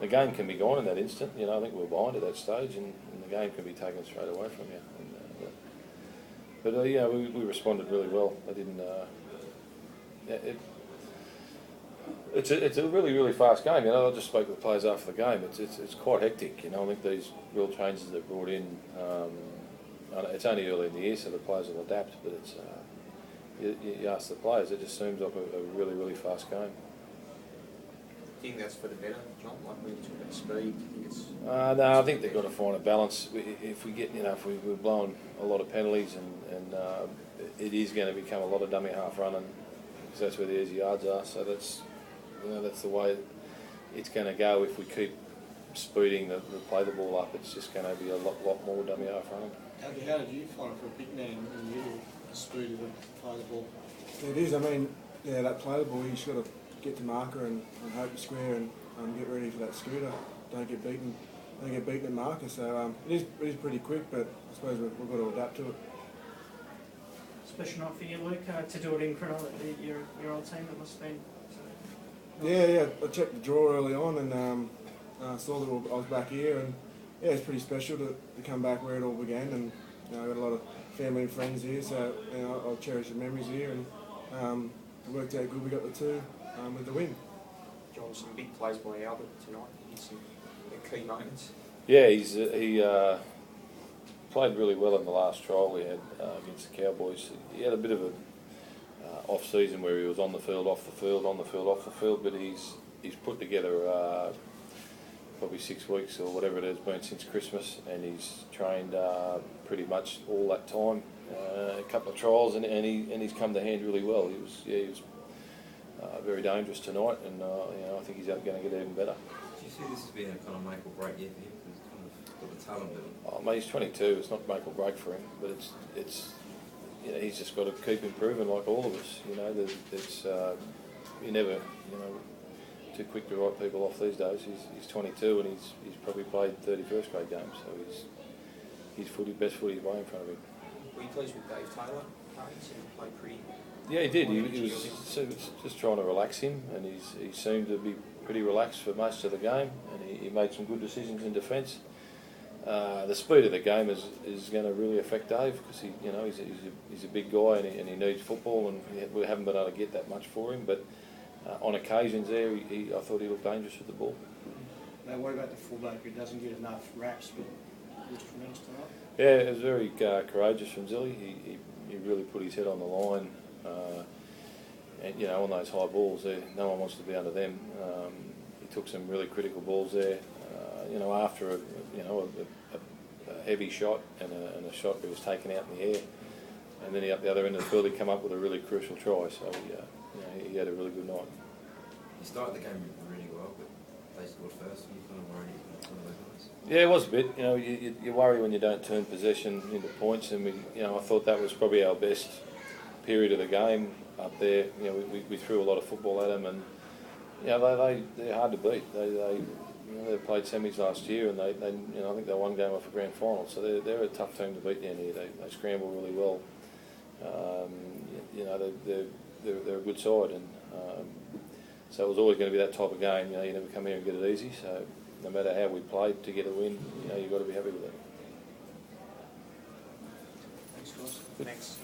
the game can be gone in that instant. You know, I think we're behind at that stage, and the game can be taken straight away from you. But yeah, we responded really well. I didn't. It's a really fast game. You know, I just spoke to the players after the game. It's quite hectic. You know, I think these real changes they've brought in. It's only early in the year, so the players will adapt. But it's you ask the players, it just seems like a really fast game. Do you think that's for the better, John? Like we talk about speed. No, I think they've got to find a balance. If we get, you know, if we're blowing a lot of penalties and it is going to become a lot of dummy half running, because that's where the easy yards are. So that's, you know, that's the way it's going to go. If we keep speeding the play the ball up, it's just going to be a lot more dummy half running. How did you find it for a big man in you, the speed of the play the ball? It is. I mean, yeah, that play the ball, you just got to get to marker and hope you square and get ready for that scooter. Don't get beaten at marker. So it is pretty quick, but I suppose we've got to adapt to it. Special night for you, Luke, to do it in Cronulla, your old team. That must have been. Yeah. I checked the draw early on and saw that I was back here, and yeah, it's pretty special to come back where it all began. And you know, I've got a lot of family and friends here, so you know, I'll cherish the memories here. And it worked out good. We got the two with the win. John, some big plays by Albert tonight. Some key moments. Yeah, he played really well in the last trial we had against the Cowboys. He had a bit of a off season where he was on the field, off the field, on the field, off the field, but he's put together probably 6 weeks or whatever it has been since Christmas, and he's trained pretty much all that time. A couple of trials, and he's come to hand really well. He was very dangerous tonight, and you know, I think he's going to get even better. Do you see this as being a kind of make or break year for him? Because he's kind of got the talent level. I mean, he's 22. It's not make or break for him, but it's you know, he's just got to keep improving like all of us. You know, you never, you know, too quick to write people off these days. He's 22 and he's probably played 30 first grade games, so his best footy's way in front of him. Were you pleased with Dave Taylor? He seemed to play pretty. Yeah, he did. He was just trying to relax him, and he seemed to be pretty relaxed for most of the game, and he made some good decisions in defence. The speed of the game is going to really affect Dave, because he's a big guy and he needs football, and we haven't been able to get that much for him. But on occasions there, I thought he looked dangerous with the ball. Now, what about the fullback who doesn't get enough raps, but he was tremendous tonight? Yeah, it was very courageous from Zilly. He really put his head on the line, and you know, on those high balls there, no one wants to be under them. He took some really critical balls there. You know, after a heavy shot and a shot that was taken out in the air, and then up the other end of the field, he come up with a really crucial try. So you know, he had a really good night. He started the game really well, but they scored first. And you kind of worried he was one of those guys. Yeah, it was a bit. You know, you worry when you don't turn possession into points, and I thought that was probably our best period of the game up there. You know, we threw a lot of football at them, and you know, they're hard to beat. They played semis last year, and I think they won game off a grand final. So they're a tough team to beat down here. They scramble really well. You know, they're a good side, and so it was always going to be that type of game. You know, you never come here and get it easy. So no matter how we played to get a win, you know, you've got to be happy with it. Thanks, guys. Thanks.